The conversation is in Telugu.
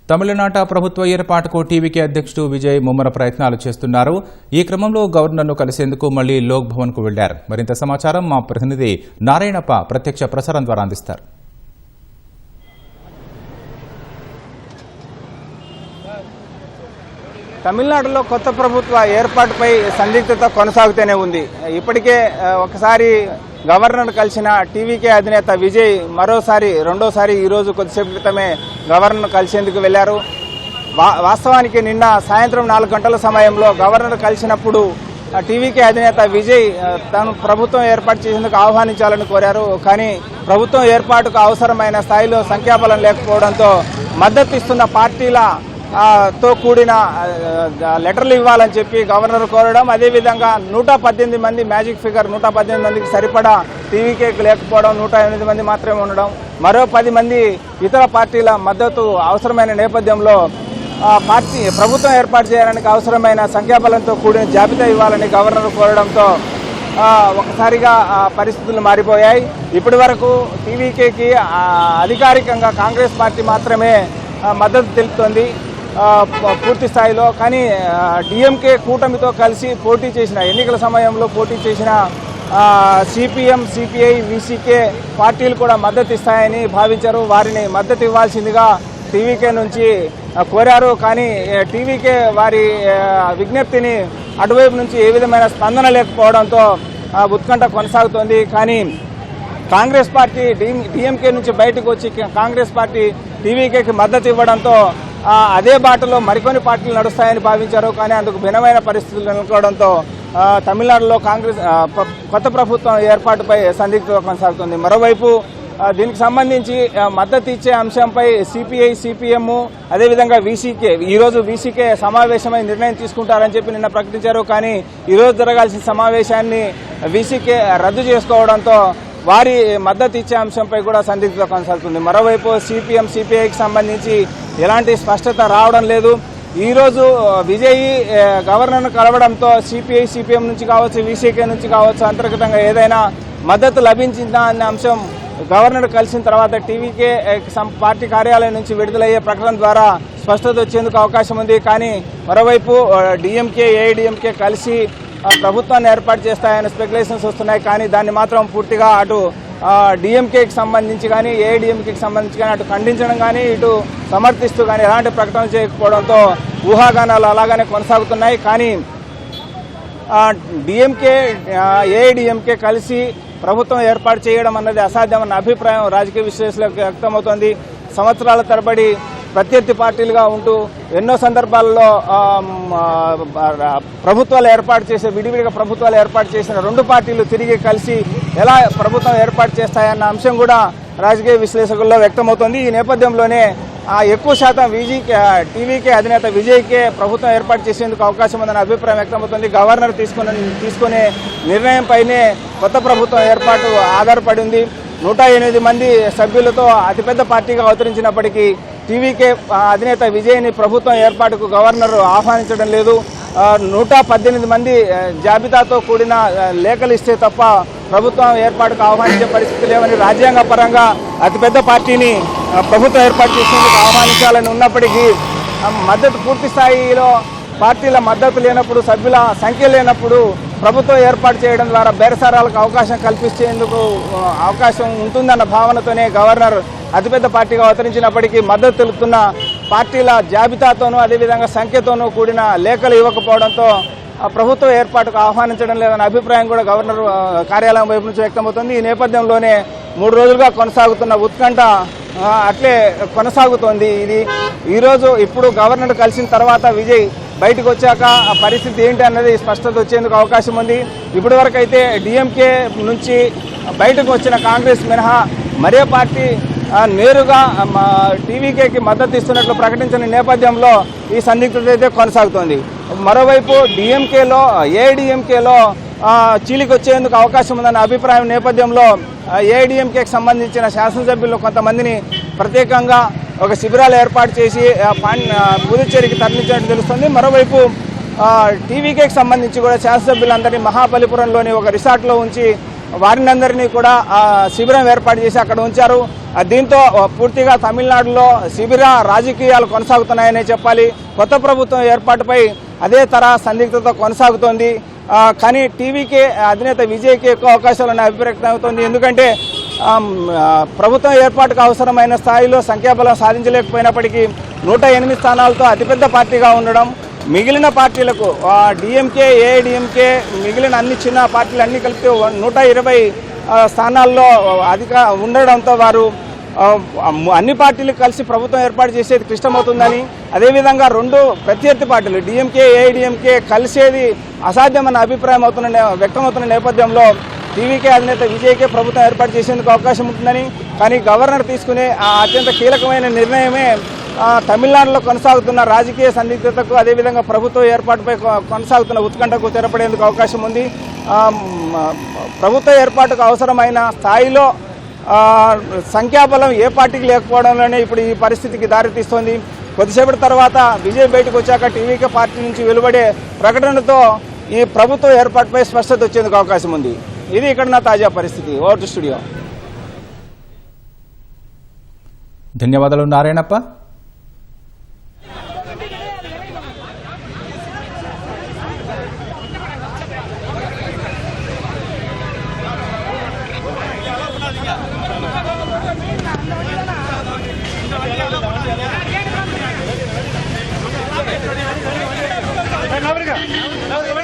తమిళనాట ప్రభుత్వ ఏర్పాటుకు టీవీకే అధ్యక్షుడు విజయ్ ముమ్మర ప్రయత్నాలు చేస్తున్నారు. ఈ క్రమంలో గవర్నర్ను కలిసేందుకు మళ్లీ లోక్ భవన్కు వెళ్లారు. మరింత సమాచారం మా ప్రతినిధి నారాయణప్ప ప్రత్యక్ష ప్రసారం ద్వారా అందిస్తారు. తమిళనాడులో కొత్త ప్రభుత్వ ఏర్పాటుపై సందిగ్ధత కొనసాగుతూనే ఉంది. ఇప్పటికే ఒకసారి గవర్నర్ కలిసిన టీవీకే అధినేత విజయ్ రెండోసారి ఈరోజు కొద్దిసేపు క్రితమే గవర్నర్ కలిసేందుకు వెళ్లారు. వాస్తవానికి నిన్న సాయంత్రం 4 గంటల సమయంలో గవర్నర్ కలిసినప్పుడు టీవీకే అధినేత విజయ్ తాను ప్రభుత్వం ఏర్పాటు చేసేందుకు ఆహ్వానించాలని కోరారు. కానీ ప్రభుత్వం ఏర్పాటుకు అవసరమైన స్థాయిలో సంఖ్యాబలం లేకపోవడంతో మద్దతు ఇస్తున్న పార్టీల తో కూడిన లెటర్లు ఇవ్వాలని చెప్పి గవర్నర్ కోరడం, అదేవిధంగా 118 మంది మ్యాజిక్ ఫిగర్ 118 మందికి సరిపడా టీవీకేకి లేకపోవడం, 108 మంది మాత్రమే ఉండడం, మరో 10 మంది ఇతర పార్టీల మద్దతు అవసరమైన నేపథ్యంలో ప్రభుత్వం ఏర్పాటు చేయడానికి అవసరమైన సంఖ్యాబలంతో కూడిన జాబితా ఇవ్వాలని గవర్నర్ కోరడంతో ఒకసారిగా పరిస్థితులు మారిపోయాయి. ఇప్పటి వరకు టీవీకేకి అధికారికంగా కాంగ్రెస్ పార్టీ మాత్రమే మద్దతు తెలుపుతోంది పూర్తి స్థాయిలో. కానీ డిఎంకే కూటమితో కలిసి పోటీ చేసిన ఎన్నికల సమయంలో పోటీ చేసిన సిపిఎం, సిపిఐ, విసికే పార్టీలు కూడా మద్దతు ఇస్తాయని భావించారు. వారిని మద్దతు ఇవ్వాల్సిందిగా టీవీకే నుంచి కోరారు. కానీ టీవీకే వారి విజ్ఞప్తిని అటువైపు నుంచి ఏ విధమైన స్పందన లేకపోవడంతో ఉత్కంఠ కొనసాగుతోంది. కానీ కాంగ్రెస్ పార్టీ డిఎంకే నుంచి బయటకు వచ్చి కాంగ్రెస్ పార్టీ టీవీకేకి మద్దతు ఇవ్వడంతో అదే బాటలో మరికొన్ని పార్టీలు నడుస్తాయని భావించారు. కానీ అందుకు భిన్నమైన పరిస్థితులు నెలకొనడంతో తమిళనాడులో కాంగ్రెస్ కొత్త ప్రభుత్వం ఏర్పాటుపై సందిగ్ధత కొనసాగుతుంది. మరోవైపు దీనికి సంబంధించి మద్దతు ఇచ్చే అంశంపై సిపిఐ, సిపిఎం, అదేవిధంగా విసికే ఈరోజు విసికే సమావేశమై నిర్ణయం తీసుకుంటారని చెప్పి నిన్న ప్రకటించారు. కానీ ఈరోజు జరగాల్సిన సమావేశాన్ని విసికే రద్దు చేసుకోవడంతో వారి మద్దతు ఇచ్చే అంశంపై కూడా సందిగ్ధత కొనసాగుతుంది. మరోవైపు సిపిఎం, సిపిఐకి సంబంధించి ఎలాంటి స్పష్టత రావడం లేదు. ఈరోజు విజయ్ గవర్నర్ను కలవడంతో సిపిఐ, సిపిఎం నుంచి కావచ్చు, విసికే నుంచి కావచ్చు, అంతర్గతంగా ఏదైనా మద్దతు లభించిందా అనే అంశం గవర్నర్ కలిసిన తర్వాత టీవీకే పార్టీ కార్యాలయం నుంచి విడుదలయ్యే ప్రకటన ద్వారా స్పష్టత వచ్చేందుకు అవకాశం ఉంది. కానీ మరోవైపు డిఎంకే, ఏఐడిఎంకే కలిసి ప్రభుత్వాన్ని ఏర్పాటు చేస్తాయని స్పెక్యులేషన్స్ వస్తున్నాయి. కానీ దాన్ని మాత్రం పూర్తిగా అటు డిఎంకేకి సంబంధించి కానీ, ఏఐడిఎంకేకి సంబంధించి కానీ అటు ఖండించడం కానీ, ఇటు సమర్థిస్తూ కానీ ఎలాంటి ప్రకటన చేయకపోవడంతో ఊహాగానాలు అలాగనే కొనసాగుతున్నాయి. కానీ డిఎంకే, ఏఐడిఎంకే కలిసి ప్రభుత్వం ఏర్పాటు చేయడం అన్నది అసాధ్యమన్న అభిప్రాయం రాజకీయ విశ్లేషకులకు వ్యక్తమవుతోంది. సంవత్సరాల తరబడి ప్రత్యర్థి పార్టీలుగా ఉంటూ ఎన్నో సందర్భాల్లో ప్రభుత్వాలు ఏర్పాటు చేసే విడివిడిగా ప్రభుత్వాలు ఏర్పాటు చేసిన 2 పార్టీలు తిరిగి కలిసి ఎలా ప్రభుత్వం ఏర్పాటు చేస్తాయన్న అంశం కూడా రాజకీయ విశ్లేషకుల్లో వ్యక్తమవుతోంది. ఈ నేపథ్యంలోనే ఎక్కువ శాతం టీవీకే అధినేత విజయ్కే ప్రభుత్వం ఏర్పాటు చేసేందుకు అవకాశం ఉందన్న అభిప్రాయం వ్యక్తమవుతుంది. గవర్నర్ తీసుకునే నిర్ణయంపైనే కొత్త ప్రభుత్వం ఏర్పాటు ఆధారపడి ఉంది. 108 మంది సభ్యులతో అతిపెద్ద పార్టీగా అవతరించినప్పటికీ టీవీకే అధినేత విజయ్ని ప్రభుత్వం ఏర్పాటుకు గవర్నర్ ఆహ్వానించడం లేదు. 118 మంది జాబితాతో కూడిన లేఖలు ఇస్తే తప్ప ప్రభుత్వం ఏర్పాటుకు ఆహ్వానించే పరిస్థితి లేవని, రాజ్యాంగ పరంగా అతిపెద్ద పార్టీని ప్రభుత్వం ఏర్పాటు చేసేందుకు ఆహ్వానించాలని ఉన్నప్పటికీ మద్దతు పూర్తి స్థాయిలో పార్టీల మద్దతు లేనప్పుడు, సభ్యుల సంఖ్య లేనప్పుడు ప్రభుత్వం ఏర్పాటు చేయడం ద్వారా బేరసారాలకు అవకాశం కల్పించేందుకు అవకాశం ఉంటుందన్న భావనతోనే గవర్నర్ అతిపెద్ద పార్టీగా అవతరించినప్పటికీ మద్దతు తెలుపుతున్న పార్టీల జాబితాతోనూ అదేవిధంగా సంఖ్యతోనూ కూడిన లేఖలు ఇవ్వకపోవడంతో ప్రభుత్వ ఏర్పాటుకు ఆహ్వానించడం లేదన్న అభిప్రాయం కూడా గవర్నర్ కార్యాలయం వైపు నుంచి వ్యక్తమవుతుంది. ఈ నేపథ్యంలోనే 3 రోజులుగా కొనసాగుతున్న ఉత్కంఠ అట్లే కొనసాగుతోంది. ఇప్పుడు గవర్నర్ కలిసిన తర్వాత విజయ్ బయటకు వచ్చాక పరిస్థితి ఏంటి అన్నది స్పష్టత వచ్చేందుకు అవకాశం ఉంది. ఇప్పటి వరకు అయితే డిఎంకే నుంచి బయటకు వచ్చిన కాంగ్రెస్ మినహా మరే పార్టీ నేరుగా టీవీకేకి మద్దతు ఇస్తున్నట్లు ప్రకటించిన నేపథ్యంలో ఈ సందిగ్ధత అయితే కొనసాగుతోంది. మరోవైపు డిఎంకేలో, ఏఐడిఎంకేలో చీలికి వచ్చేందుకు అవకాశం ఉందన్న అభిప్రాయం నేపథ్యంలో ఏఐడిఎంకేకి సంబంధించిన శాసనసభ్యులు కొంతమందిని ప్రత్యేకంగా ఒక శిబిరాలు ఏర్పాటు చేసి పుదుచ్చేరికి తరలించినట్టు తెలుస్తుంది. మరోవైపు టీవీకేకి సంబంధించి కూడా శాసనసభ్యులందరినీ మహాబలిపురంలోని ఒక రిసార్ట్లో ఉంచి వారిని అందరినీ కూడా శిబిరం ఏర్పాటు చేసి అక్కడ ఉంచారు. దీంతో పూర్తిగా తమిళనాడులో శిబిర రాజకీయాలు కొనసాగుతున్నాయనే చెప్పాలి. కొత్త ప్రభుత్వం ఏర్పాటుపై అదే తరహా సందిగ్ధత కొనసాగుతోంది. కానీ టీవీకి అధినేత విజయ్కి ఎక్కువ అవకాశాలు ఉన్న అభిప్రాయం అవుతుంది. ఎందుకంటే ప్రభుత్వం ఏర్పాటుకు అవసరమైన స్థాయిలో సంఖ్యాబలం సాధించలేకపోయినప్పటికీ 108 స్థానాలతో అతిపెద్ద పార్టీగా ఉండడం, మిగిలిన పార్టీలకు డిఎంకే, ఏఐడిఎంకే, మిగిలిన అన్ని చిన్న పార్టీలు అన్ని కలిపి 120 స్థానాల్లో ఉండడంతో వారు అన్ని పార్టీలు కలిసి ప్రభుత్వం ఏర్పాటు చేసేది క్లిష్టమవుతుందని, అదేవిధంగా 2 ప్రత్యర్థి పార్టీలు డిఎంకే, ఏఐడిఎంకే కలిసేది అసాధ్యమన్న అభిప్రాయం వ్యక్తమవుతున్న నేపథ్యంలో టీవీకే అధినేత విజయ్కే ప్రభుత్వం ఏర్పాటు చేసేందుకు అవకాశం ఉంటుందని, కానీ గవర్నర్ తీసుకునే అత్యంత కీలకమైన నిర్ణయమే తమిళనాడులో కొనసాగుతున్న రాజకీయ సందిగ్ధతకు, అదేవిధంగా ప్రభుత్వ ఏర్పాటుపై కొనసాగుతున్న ఉత్కంఠకు తెరపడేందుకు అవకాశం ఉంది. ప్రభుత్వ ఏర్పాటుకు అవసరమైన స్థాయిలో సంఖ్యాబలం ఏ పార్టీకి లేకపోవడంలోనే ఇప్పుడు ఈ పరిస్థితికి దారితీస్తోంది. కొద్దిసేపటి తర్వాత విజయ్ బయటకు వచ్చాక టీవీకే పార్టీ నుంచి వెలువడే ప్రకటనతో ఈ ప్రభుత్వ ఏర్పాటుపై స్పష్టత వచ్చేందుకు అవకాశం ఉంది. ఇది ఇక్కడ నా తాజా పరిస్థితి. Over to studio. ధన్యవాదాలు నారాయణప్ప. Navarga.